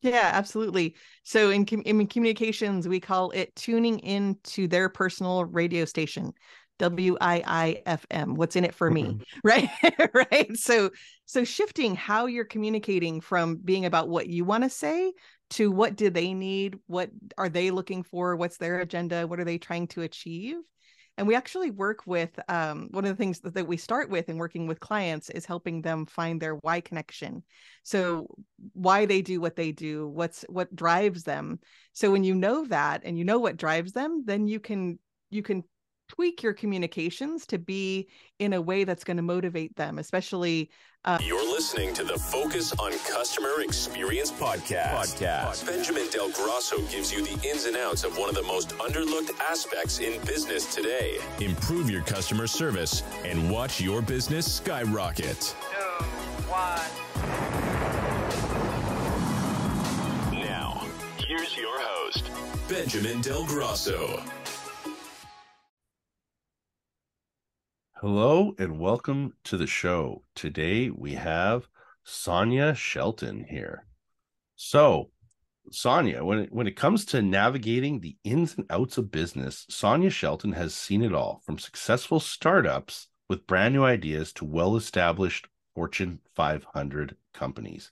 Yeah, absolutely. So in communications, we call it tuning into their personal radio station, WIIFM. What's in it for me, right? Right. So shifting how you're communicating from being about what you want to say to what do they need, what are they looking for, what's their agenda, what are they trying to achieve. And we actually work with one of the things that we start with in working with clients is helping them find their why connection. So why they do what they do, what drives them. So when you know that and you know what drives them, then you can tweak your communications to be in a way that's going to motivate them, especially You're listening to the Focus on Customer Experience podcast. Benjamin Del Grosso gives you the ins and outs of one of the most underlooked aspects in business today. Improve your customer service and watch your business skyrocket. 2, 1. Now, here's your host, Benjamin Del Grosso. Hello and welcome to the show. Today we have Sonya Shelton here. So, Sonya, when it comes to navigating the ins and outs of business, Sonya Shelton has seen it all, from successful startups with brand new ideas to well-established Fortune 500 companies.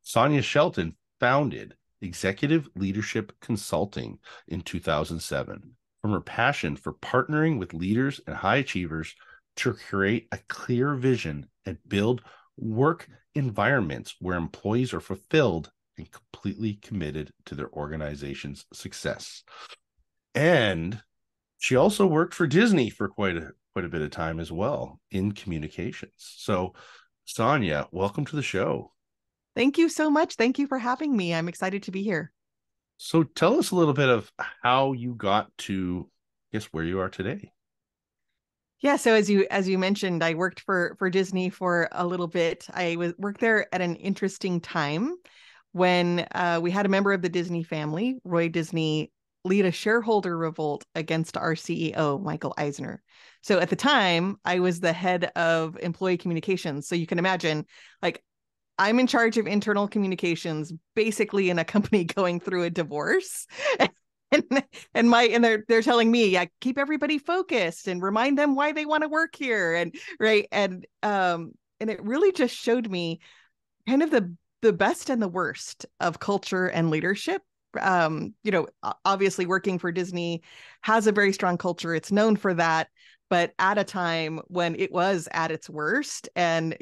Sonya Shelton founded Executive Leadership Consulting in 2007. From her passion for partnering with leaders and high achievers to create a clear vision and build work environments where employees are fulfilled and completely committed to their organization's success. And she also worked for Disney for quite a bit of time as well in communications. So, Sonya, welcome to the show. Thank you so much. Thank you for having me. I'm excited to be here. So tell us a little bit of how you got to, I guess, where you are today. Yeah, so as you mentioned, I worked for Disney for a little bit. I worked there at an interesting time when we had a member of the Disney family, Roy Disney, lead a shareholder revolt against our CEO, Michael Eisner. So at the time, I was the head of employee communications. So you can imagine, like, I'm in charge of internal communications, basically in a company going through a divorce. And they're telling me, yeah, keep everybody focused and remind them why they want to work here. And right. And it really just showed me kind of the best and the worst of culture and leadership. Obviously working for Disney has a very strong culture. It's known for that. But at a time when it was at its worst and,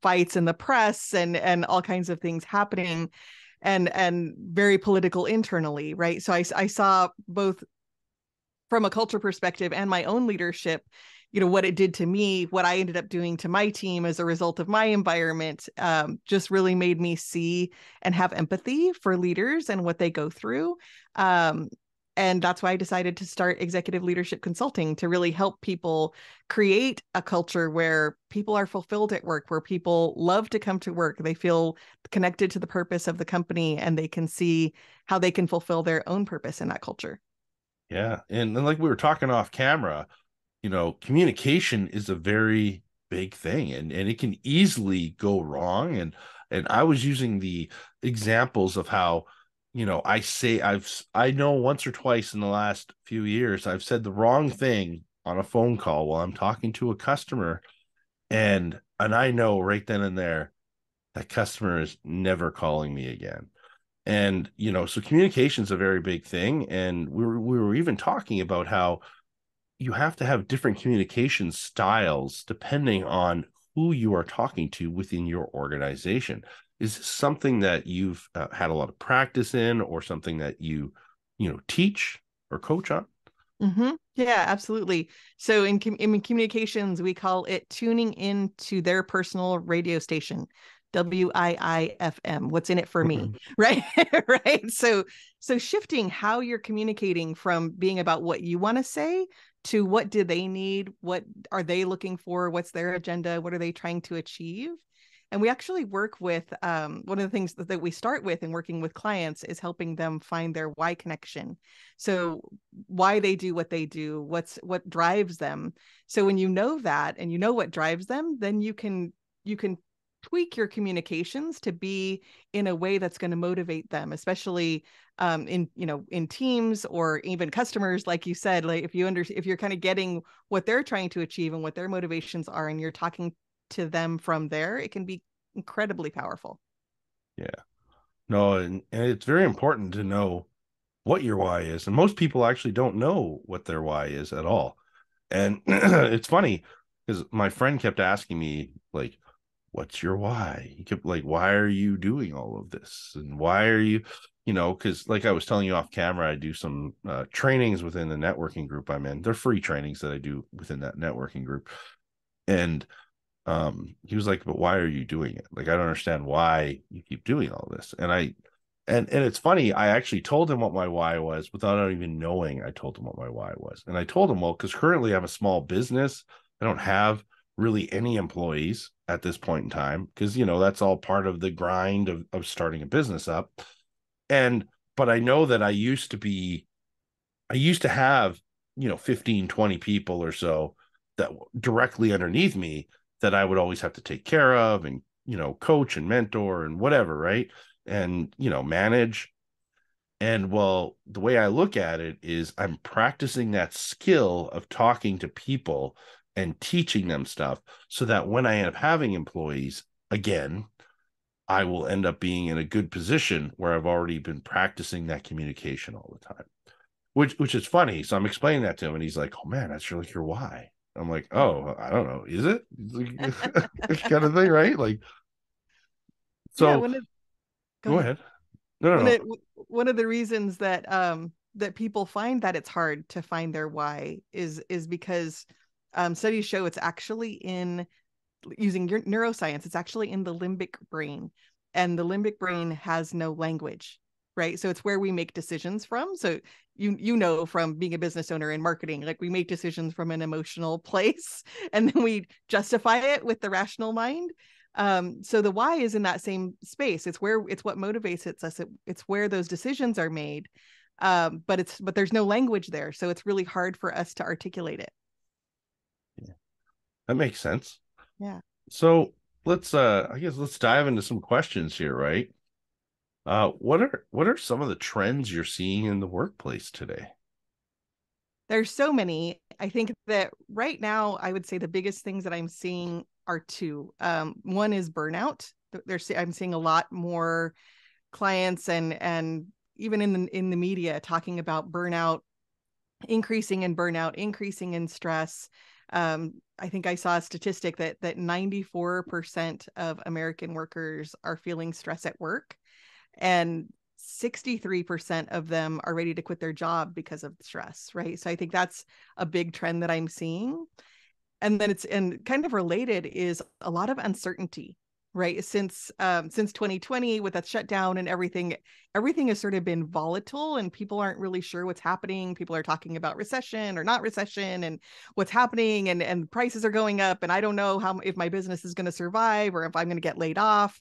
fights in the press and all kinds of things happening and very political internally, right? So I saw both from a culture perspective and my own leadership, what it did to me, what I ended up doing to my team as a result of my environment, just really made me see and have empathy for leaders and what they go through. And that's why I decided to start Executive Leadership Consulting, to really help people create a culture where people are fulfilled at work, where people love to come to work. They feel connected to the purpose of the company and they can see how they can fulfill their own purpose in that culture. Yeah. And then, like we were talking off camera, communication is a very big thing and it can easily go wrong. And I was using the examples of how, I know once or twice in the last few years, I've said the wrong thing on a phone call while I'm talking to a customer. And I know right then and there that customer is never calling me again. And, so communication is a very big thing. And we were even talking about how you have to have different communication styles depending on who you are talking to within your organization. Is this something that you've had a lot of practice in, or something that you teach or coach on? Mm-hmm. Yeah, absolutely. So in communications, we call it tuning into their personal radio station, WIIFM. What's in it for me, right? Right. So shifting how you're communicating from being about what you want to say to what do they need, what are they looking for, what's their agenda, what are they trying to achieve. And we actually work with one of the things that we start with in working with clients is helping them find their why connection. So why they do what they do, what drives them. So when you know that and you know what drives them, then you can tweak your communications to be in a way that's going to motivate them, especially in teams or even customers, like you said. Like if you're kind of getting what they're trying to achieve and what their motivations are, and you're talking to them from there, it can be incredibly powerful. Yeah. No, and it's very important to know what your why is. And most people actually don't know what their why is at all. And it's funny because my friend kept asking me, like, what's your why? He kept like, why are you doing all of this? And why are you, because like I was telling you off camera, I do some trainings within the networking group I'm in. They're free trainings that I do within that networking group. And he was like, but why are you doing it? Like, I don't understand why you keep doing all this. And it's funny, I actually told him what my why was without even knowing I told him what my why was. And I told him, well, because currently I'm a small business. I don't have really any employees at this point in time, because that's all part of the grind of starting a business up. But I know that I used to have 15, 20 people or so that directly underneath me that I would always have to take care of and coach and mentor and whatever, right? And manage. And well, the way I look at it is I'm practicing that skill of talking to people and teaching them stuff so that when I end up having employees again, I will end up being in a good position where I've already been practicing that communication all the time, which is funny. So I'm explaining that to him and he's like, oh man, that's really your why. I'm like, oh, I don't know. Is it kind of thing, right? Like, Yeah, so go ahead. ahead. No. One of the reasons that that people find that it's hard to find their why is because studies show it's actually in, using your neuroscience, it's actually in the limbic brain, and the limbic brain has no language, right? So it's where we make decisions from. So from being a business owner and marketing, like we make decisions from an emotional place and then we justify it with the rational mind. So the why is in that same space. It's what motivates us. It's where those decisions are made. But there's no language there. So it's really hard for us to articulate it. Yeah, that makes sense. Yeah. So let's dive into some questions here, right? What are some of the trends you're seeing in the workplace today? There's so many. I think that right now, I would say the biggest things that I'm seeing are two. One is burnout. I'm seeing a lot more clients and even in the media talking about burnout, increasing in stress. I think I saw a statistic that 94% of American workers are feeling stress at work, and 63% of them are ready to quit their job because of stress, right? So I think that's a big trend that I'm seeing. And then and kind of related is a lot of uncertainty, right? Since 2020 with that shutdown and everything has sort of been volatile and people aren't really sure what's happening. People are talking about recession or not recession and what's happening, and prices are going up, and I don't know if my business is going to survive or if I'm going to get laid off.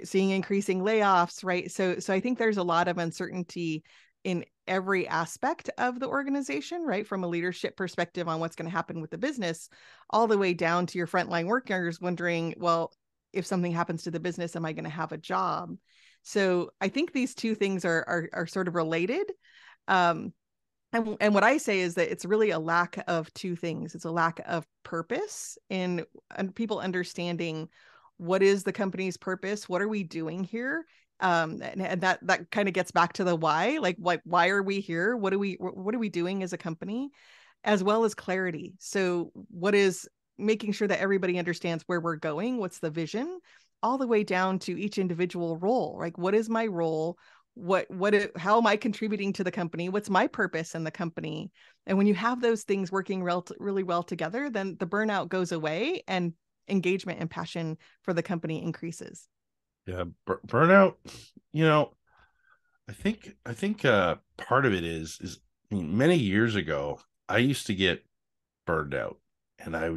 Seeing increasing layoffs, right? So I think there's a lot of uncertainty in every aspect of the organization, right? From a leadership perspective on what's going to happen with the business, all the way down to your frontline workers wondering, well, if something happens to the business, am I going to have a job? So I think these two things are sort of related. And what I say is that it's really a lack of two things. It's a lack of purpose and people understanding what is the company's purpose, what are we doing here, and that kind of gets back to the why. Like, why are we here? What are we doing as a company, as well as clarity. So what is making sure that everybody understands where we're going, what's the vision, all the way down to each individual role. Like, what is my role? How am I contributing to the company? What's my purpose in the company? And when you have those things working really well together, then the burnout goes away and engagement and passion for the company increases. Yeah, burnout, I think part of it is many years ago, I used to get burned out, and I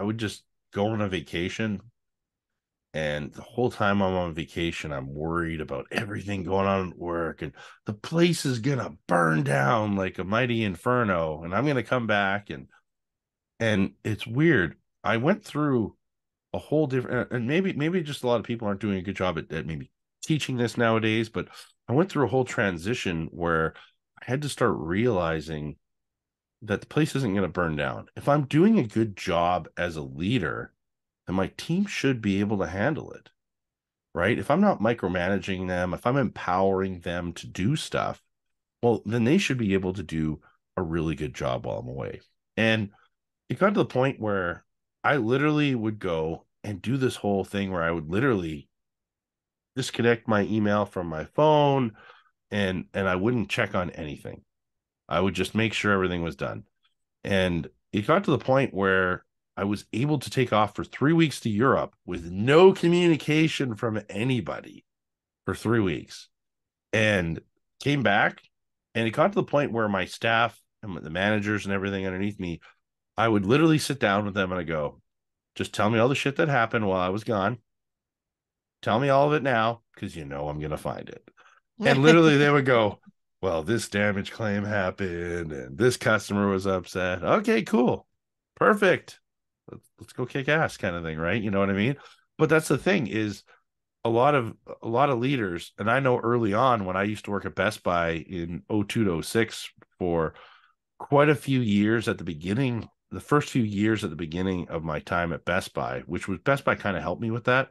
would just go on a vacation, and the whole time I'm on vacation, I'm worried about everything going on at work, and the place is gonna burn down like a mighty inferno, and I'm gonna come back and it's weird. I went through a whole different, and maybe just a lot of people aren't doing a good job at maybe teaching this nowadays, but I went through a whole transition where I had to start realizing that the place isn't going to burn down. If I'm doing a good job as a leader, then my team should be able to handle it, right? If I'm not micromanaging them, if I'm empowering them to do stuff, well, then they should be able to do a really good job while I'm away. And it got to the point where I literally would go and do this whole thing where I would literally disconnect my email from my phone, and I wouldn't check on anything. I would just make sure everything was done. And it got to the point where I was able to take off for 3 weeks to Europe with no communication from anybody for 3 weeks, and came back. And it got to the point where my staff and the managers and everything underneath me, I would literally sit down with them and I go, just tell me all the shit that happened while I was gone. Tell me all of it now, because you know I'm going to find it. And literally they would go, well, this damage claim happened and this customer was upset. Okay, cool. Perfect. Let's go kick ass kind of thing, right? You know what I mean? But that's the thing is a lot of leaders, and I know early on when I used to work at Best Buy in 02 to 06 for quite a few years at the beginning, the first few years at the beginning of my time at Best Buy, which was Best Buy kind of helped me with that.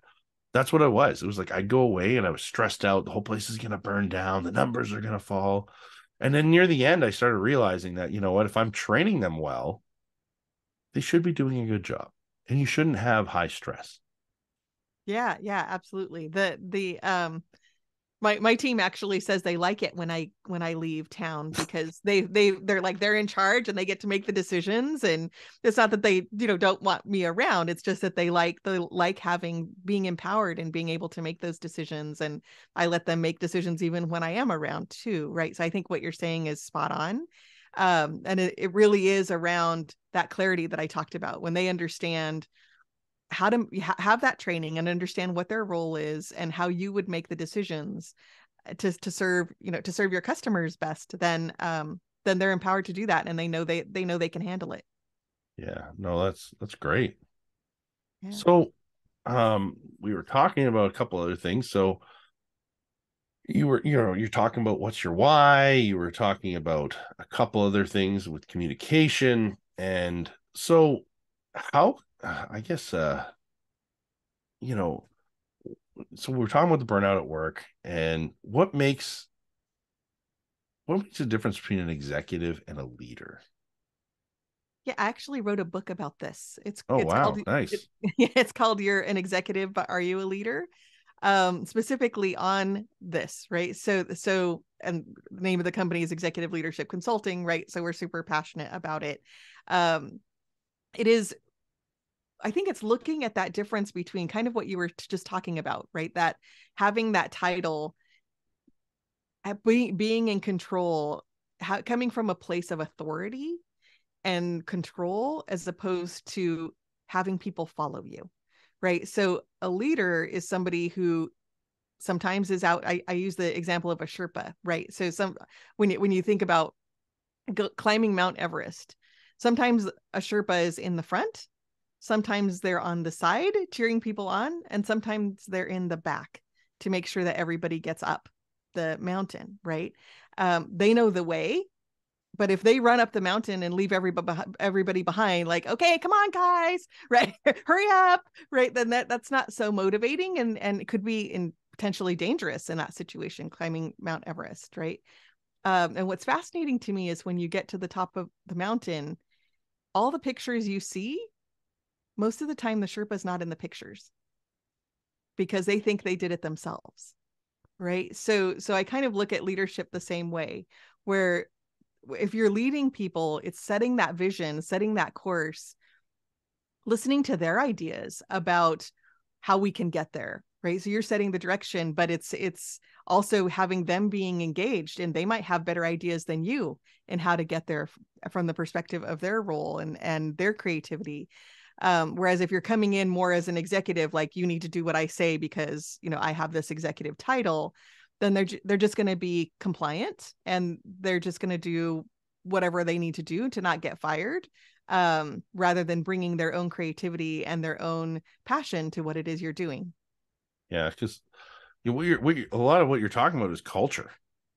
That's what it was. It was like I'd go away and I was stressed out. The whole place is going to burn down. The numbers are going to fall. And then near the end, I started realizing that, you know what, if I'm training them well, they should be doing a good job, and you shouldn't have high stress. Yeah, absolutely. My team actually says they like it when I leave town, because they're like, they're in charge and they get to make the decisions. And it's not that they, don't want me around. It's just that they like being empowered and being able to make those decisions. And I let them make decisions even when I am around too. Right. So I think what you're saying is spot on. And it really is around that clarity that I talked about, when they understand how to have that training and understand what their role is and how you would make the decisions to serve your customers best. Then they're empowered to do that, and they know they can handle it. Yeah, no, that's great. Yeah. So we were talking about a couple other things. So you're talking about what's your why. You were talking about a couple other things with communication. And so how, I guess, so we're talking about the burnout at work, and what makes the difference between an executive and a leader? Yeah, I actually wrote a book about this. Oh, it's wow, called nice. it's called You're an Executive, but Are You a Leader? Specifically on this, right? So and the name of the company is Executive Leadership Consulting, right? So we're super passionate about it. It is, I think it's looking at that difference between kind of what you were just talking about, right? That having that title, being in control, coming from a place of authority and control, as opposed to having people follow you, right? So a leader is somebody who sometimes is out. I use the example of a Sherpa, right? So when you think about climbing Mount Everest, sometimes a Sherpa is in the front, sometimes they're on the side cheering people on, and sometimes they're in the back to make sure that everybody gets up the mountain, right? They know the way, but if they run up the mountain and leave everybody behind, like, okay, come on, guys, right? Hurry up, right? Then that's not so motivating, and it could be potentially dangerous in that situation, climbing Mount Everest, right? And what's fascinating to me is when you get to the top of the mountain, all the pictures you see, most of the time the Sherpa's not in the pictures because they think they did it themselves, right? So I kind of look at leadership the same way, where if you're leading people, it's setting that vision, setting that course, listening to their ideas about how we can get there, right? So you're setting the direction, but it's also having them being engaged, and they might have better ideas than you in how to get there from the perspective of their role and their creativity. Whereas if you're coming in more as an executive, like, you need to do what I say because, I have this executive title, then they're just going to be compliant, and they're just going to do whatever they need to do to not get fired. rather than bringing their own creativity and their own passion to what it is you're doing. Yeah, because a lot of what you're talking about is culture,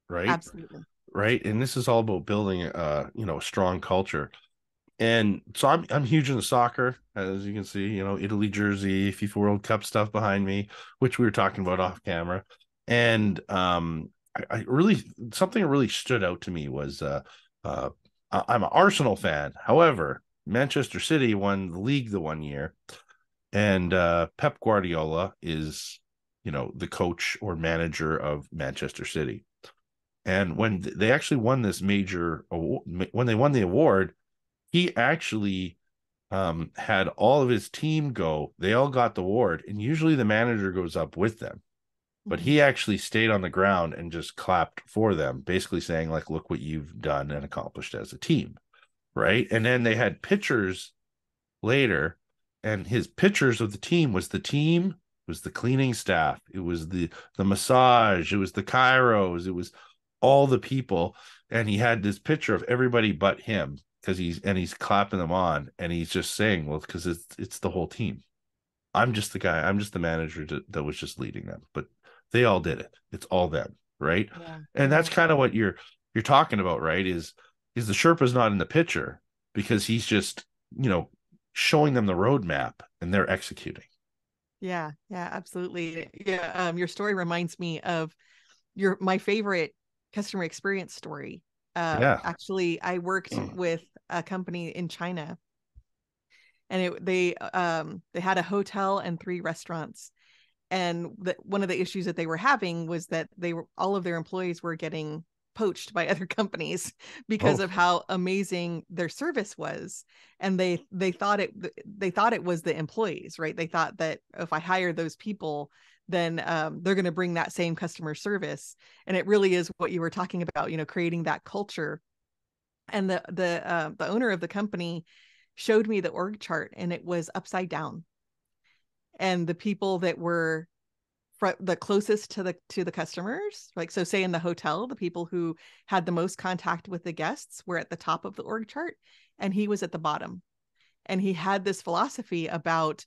right? Absolutely. Right. And this is all about building a strong culture. And so I'm huge into soccer, as you can see, Italy jersey, FIFA World Cup stuff behind me, which we were talking about off camera. And I really, something that really stood out to me was I'm an Arsenal fan. However, Manchester City won the league the one year, and Pep Guardiola is, the coach or manager of Manchester City. And when they actually won this major award, when they won the award, he actually had all of his team go. They all got the award, and usually the manager goes up with them. But he actually stayed on the ground and just clapped for them, basically saying, like, look what you've done and accomplished as a team. Right. And then they had pictures later, and his pictures of the team was the cleaning staff, it was the massage, it was the chiros, it was all the people. And he had this picture of everybody but him, because he's clapping them on, and he's just saying, well, because it's the whole team. I'm just the guy, I'm just the manager that was just leading them, but they all did it. It's all them, right? Yeah. And that's kind of what you're talking about, right? Is the Sherpa's not in the picture because he's just, showing them the roadmap and they're executing. Yeah, absolutely. Yeah, your story reminds me of my favorite customer experience story. Yeah. Actually, I worked with a company in China, and they had a hotel and 3 restaurants. And one of the issues that they were having was that all of their employees were getting poached by other companies because of how amazing their service was. And they thought it was the employees, right? They thought that if I hire those people, then they're going to bring that same customer service. And it really is what you were talking about, creating that culture. And the owner of the company showed me the org chart, and it was upside down. And the people that were the closest to the customers, like, so say in the hotel, the people who had the most contact with the guests were at the top of the org chart, and he was at the bottom. And he had this philosophy about,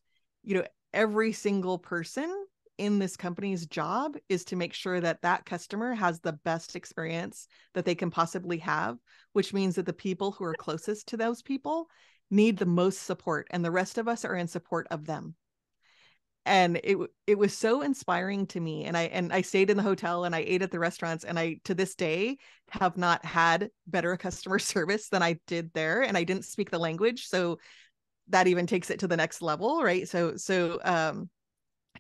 every single person in this company's job is to make sure that that customer has the best experience that they can possibly have, which means that the people who are closest to those people need the most support, and the rest of us are in support of them. And it was so inspiring to me. And I stayed in the hotel, and I ate at the restaurants, and I, to this day, have not had better customer service than I did there. And I didn't speak the language, so that even takes it to the next level, right? So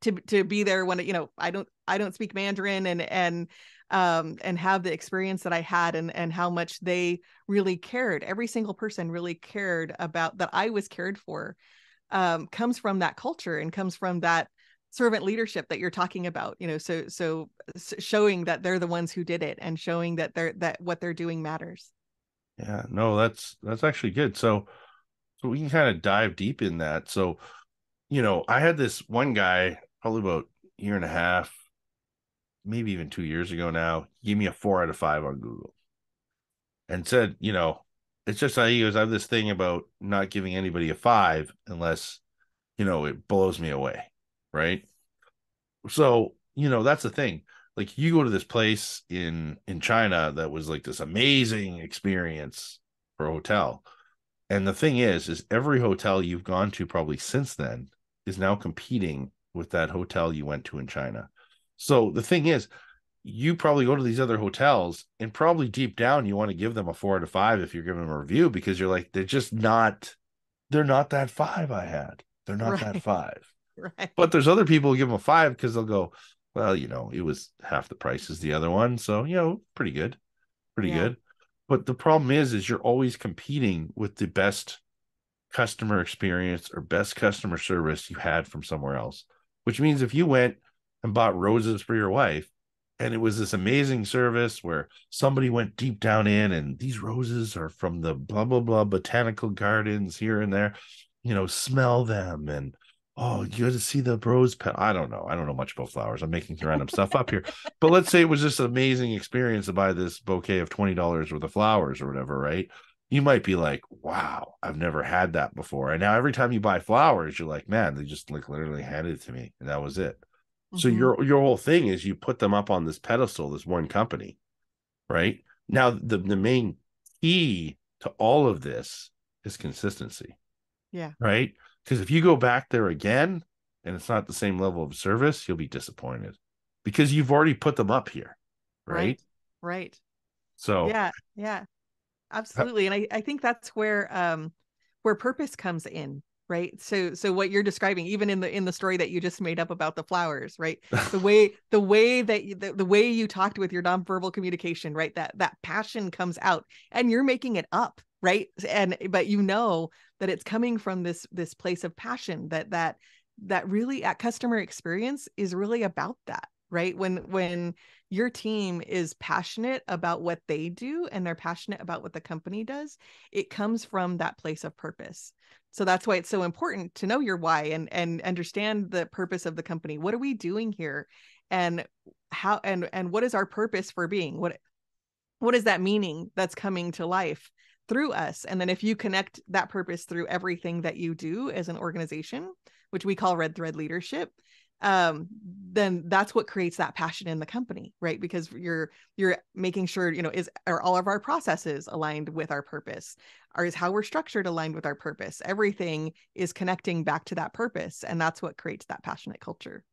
to be there when I don't speak Mandarin, and have the experience that I had, and how much they really cared. Every single person really cared about that I was cared for. Comes from that culture, and comes from that servant leadership that you're talking about, so showing that they're the ones who did it, and showing that what they're doing matters. Yeah, no, that's actually good. So we can kind of dive deep in that. So, I had this one guy probably about a year and a half, maybe even 2 years ago now, he gave me a 4 out of 5 on Google, and said, it's just how he goes, I have this thing about not giving anybody a 5 unless, it blows me away. Right. So, that's the thing. Like, you go to this place in China that was like this amazing experience for a hotel. And the thing is every hotel you've gone to probably since then is now competing with that hotel you went to in China. So the thing is, you probably go to these other hotels, and probably deep down you want to give them a 4 out of 5 if you're giving them a review, because you're like, they're not that 5 I had. They're not that 5. Right. But there's other people who give them a 5 because they'll go, well, it was half the price as the other one. So, pretty good. But the problem is you're always competing with the best customer experience or best customer service you had from somewhere else, which means if you went and bought roses for your wife, and it was this amazing service where somebody went deep down in, and these roses are from the blah, blah, blah botanical gardens here and there, smell them. And, oh, you got to see the rose pet. I don't know much about flowers. I'm making random stuff up here. But let's say it was just an amazing experience to buy this bouquet of $20 worth of flowers or whatever, right? you might be like, wow, I've never had that before. And now every time you buy flowers, you're like, man, they just like literally handed it to me, and that was it. So Mm-hmm. your whole thing is you put them up on this pedestal, this one company, right? Now the main key to all of this is consistency, Yeah. right? Because if you go back there again and it's not the same level of service, you'll be disappointed because you've already put them up here, right? Right. Right. So Yeah. Yeah. Absolutely. And I think that's where purpose comes in, right? So what you're describing, even in the story that you just made up about the flowers, right? The way that the way you talked with your nonverbal communication, right? That passion comes out and you're making it up, right? And but you know that it's coming from this place of passion that really at customer experience is really about that, right? When your team is passionate about what they do and they're passionate about what the company does, it comes from that place of purpose. So that's why it's so important to know your why and understand the purpose of the company. What are we doing here? And how and what is our purpose for being? What is that meaning that's coming to life through us? And then if you connect that purpose through everything that you do as an organization, which we call red thread leadership, then that's what creates that passion in the company, right? Because you're making sure, are all of our processes aligned with our purpose? Or is how we're structured aligned with our purpose? Everything is connecting back to that purpose, and that's what creates that passionate culture.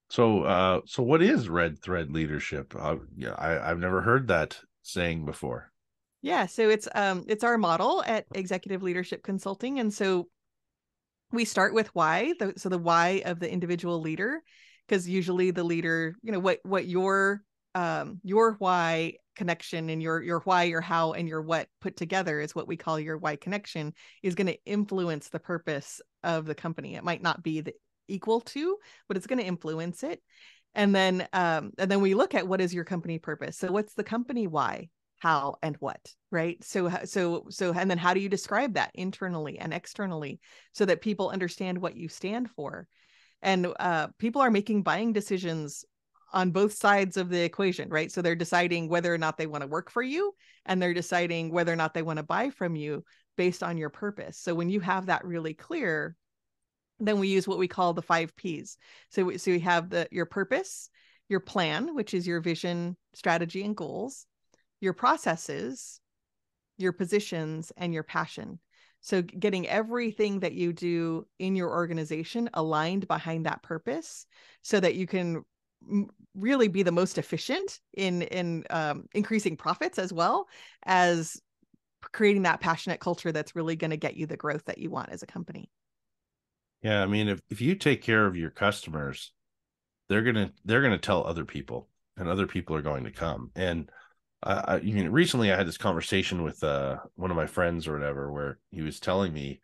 so what is red thread leadership? Yeah, I've never heard that saying before. Yeah, so it's our model at Executive Leadership Consulting, and so we start with why, so the why of the individual leader, because usually the leader, what your why connection and your why, your how, and your what put together is what we call your why connection, is going to influence the purpose of the company. It might not be the equal to, but it's going to influence it. And then we look at what is your company purpose. So what's the company why, how, and what, right? So and then how do you describe that internally and externally so that people understand what you stand for? And people are making buying decisions on both sides of the equation, right? So they're deciding whether or not they want to work for you, and they're deciding whether or not they want to buy from you based on your purpose. So when you have that really clear, then we use what we call the 5 Ps. So we have your purpose, your plan, which is your vision, strategy, and goals, your processes, your positions, and your passion. So getting everything that you do in your organization aligned behind that purpose so that you can really be the most efficient in increasing profits, as well as creating that passionate culture that's really going to get you the growth that you want as a company. Yeah, I mean, if you take care of your customers, they're gonna tell other people, and other people are going to come. And recently I had this conversation with one of my friends or whatever, where he was telling me,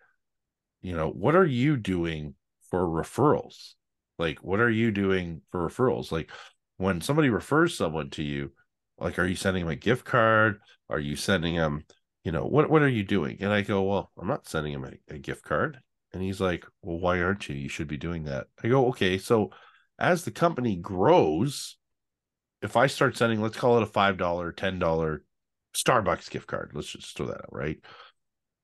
what are you doing for referrals? Like, what are you doing for referrals? Like, when somebody refers someone to you, like, are you sending them a gift card? Are you sending them, what are you doing? And I go, well, I'm not sending him a gift card. And he's like, well, why aren't you? You should be doing that. I go, okay, so as the company grows, if I start sending, let's call it a $5, $10 Starbucks gift card, let's just throw that out, right?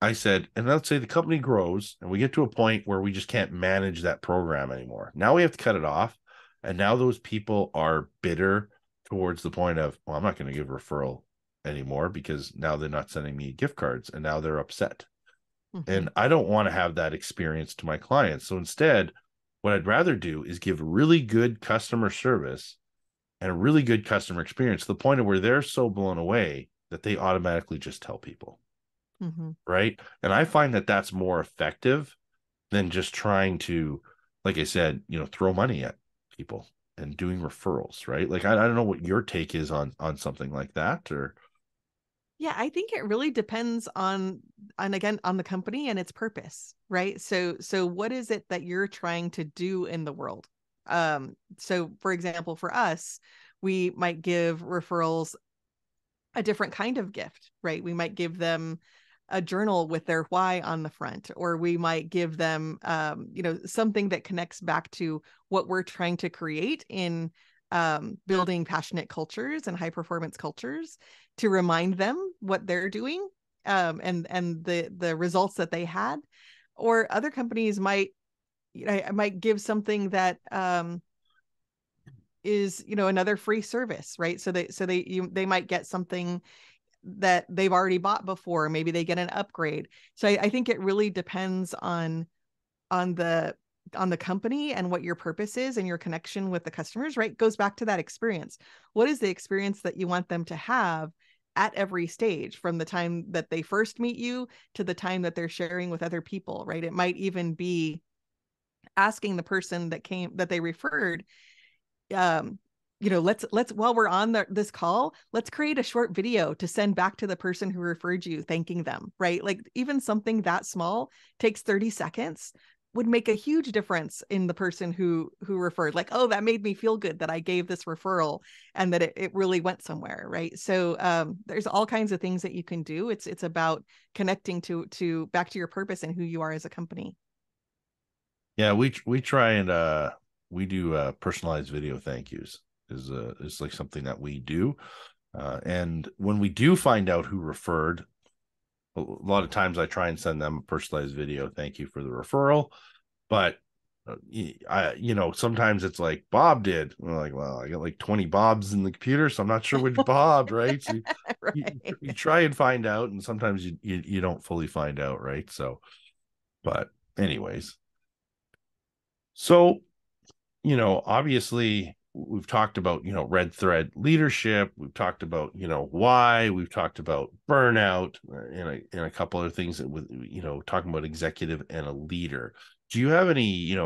I said, and let's say the company grows and we get to a point where we just can't manage that program anymore. Now we have to cut it off. And now those people are bitter towards the point of, well, I'm not going to give a referral anymore because now they're not sending me gift cards, and now they're upset. Mm-hmm. And I don't want to have that experience to my clients. So instead, what I'd rather do is give really good customer service and a really good customer experience to the point of where they're so blown away that they automatically just tell people. Mm-hmm. Right. And I find that that's more effective than just trying to, like I said, throw money at people and doing referrals. Right. Like, I don't know what your take is on something like that, or. Yeah, I think it really depends on again on the company and its purpose, right? So what is it that you're trying to do in the world? So for example, for us, we might give referrals a different kind of gift, right? We might give them a journal with their why on the front, or we might give them something that connects back to what we're trying to create in building passionate cultures and high performance cultures, to remind them what they're doing. and the results that they had. Or other companies might, I might give something that is, another free service, right? So they might get something that they've already bought before. Maybe they get an upgrade. So I think it really depends on the company and what your purpose is and your connection with the customers, right? It goes back to that experience. What is the experience that you want them to have at every stage, from the time that they first meet you to the time that they're sharing with other people, right? It might even be asking the person that they referred, let's while we're on this call, let's create a short video to send back to the person who referred you, thanking them, right? Like, even something that small takes 30 seconds would make a huge difference in the person who referred. Like, oh, that made me feel good that I gave this referral and that it really went somewhere, right? So there's all kinds of things that you can do. It's about connecting to back to your purpose and who you are as a company. Yeah, we try and we do personalized video thank yous is like something that we do. And when we do find out who referred, a lot of times I try and send them a personalized video thank you for the referral. But sometimes it's like Bob did. We're like, well, I got like 20 Bobs in the computer, so I'm not sure which Bob, right? So Right. you try and find out, and sometimes you don't fully find out, right? So, but anyways, so obviously we've talked about, red thread leadership. We've talked about, why. We've talked about burnout and a couple other things that with, talking about executive and a leader. Do you have any,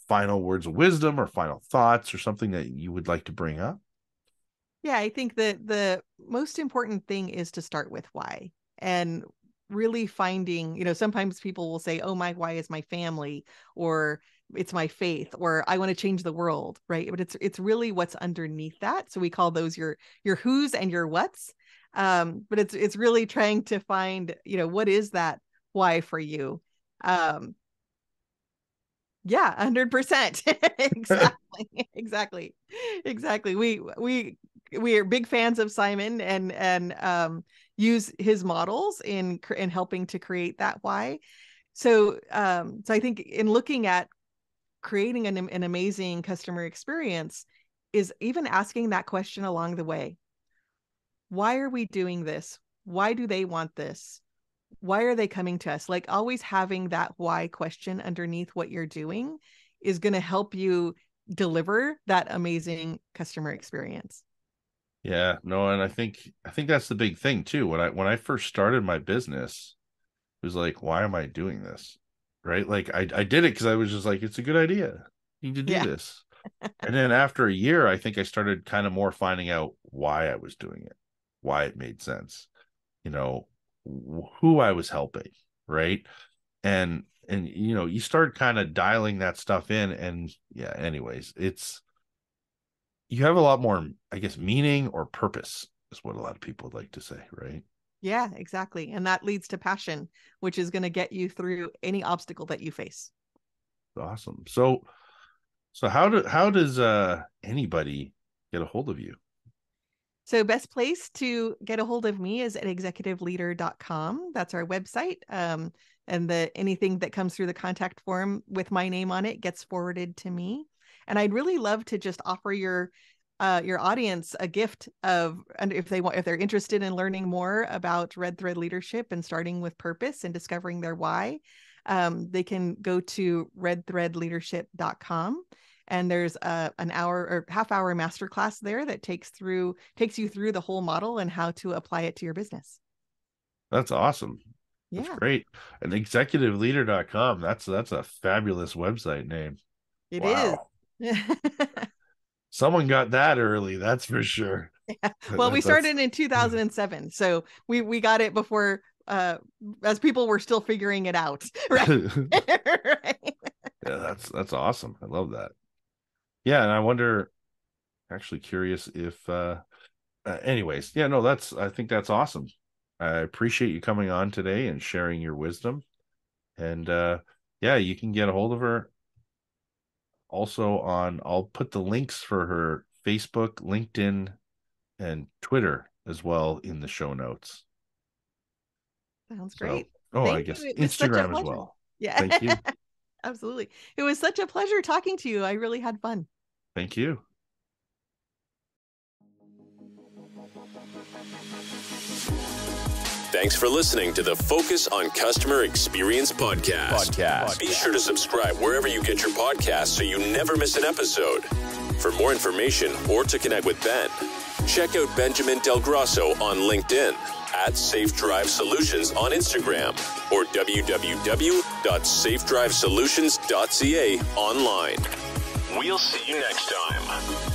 final words of wisdom or final thoughts or something that you would like to bring up? Yeah, I think that the most important thing is to start with why, and really finding, sometimes people will say, oh, my why is my family, or it's my faith, or I want to change the world, right? But it's really what's underneath that. So we call those your who's and your what's. But it's really trying to find, what is that why for you? Yeah, 100%. Exactly. Exactly. We are big fans of Simon, and use his models in helping to create that why. So I think in looking at creating an amazing customer experience is even asking that question along the way. Why are we doing this? Why do they want this? Why are they coming to us? Like, always having that why question underneath what you're doing is going to help you deliver that amazing customer experience. Yeah, no, and I think that's the big thing too. When I first started my business, it was like, why am I doing this? Right? Like I did it because I was just like, it's a good idea. You need to do Yeah. this. And then after a year, I think I started kind of more finding out why I was doing it, why it made sense, you know, who I was helping, right? And you start kind of dialing that stuff in, and yeah, anyways, you have a lot more, I guess, meaning or purpose is what a lot of people would like to say, right? Yeah, exactly. And that leads to passion, which is going to get you through any obstacle that you face. Awesome. So how does anybody get a hold of you? So best place to get a hold of me is at executiveleader.com. That's our website. And anything that comes through the contact form with my name on it gets forwarded to me. And I'd really love to just offer your audience a gift and if they're interested in learning more about red thread leadership and starting with purpose and discovering their why, they can go to redthreadleadership.com. And there's an hour or half hour masterclass there that takes you through the whole model and how to apply it to your business. That's awesome. That's Yeah, great. And executiveleader.com, that's a fabulous website name. it is. Wow. Someone got that early, that's for sure. Well, we That's started in 2007, so we got it before, as people were still figuring it out, right? Right. yeah, that's awesome. I love that. Yeah, and I wonder, actually curious if anyways, yeah, no, I think that's awesome. I appreciate you coming on today and sharing your wisdom. And yeah, you can get a hold of her also I'll put the links for her Facebook, LinkedIn, and Twitter as well in the show notes. Sounds great. I guess Instagram as well. Yeah. Thank you. Absolutely. It was such a pleasure talking to you. I really had fun. Thank you. Thanks for listening to the Focus on Customer Experience podcast. Be sure to subscribe wherever you get your podcasts so you never miss an episode. For more information or to connect with Ben, check out Benjamin Del Grosso on LinkedIn, at Safe Drive Solutions on Instagram, or www.safedrivesolutions.ca online. We'll see you next time.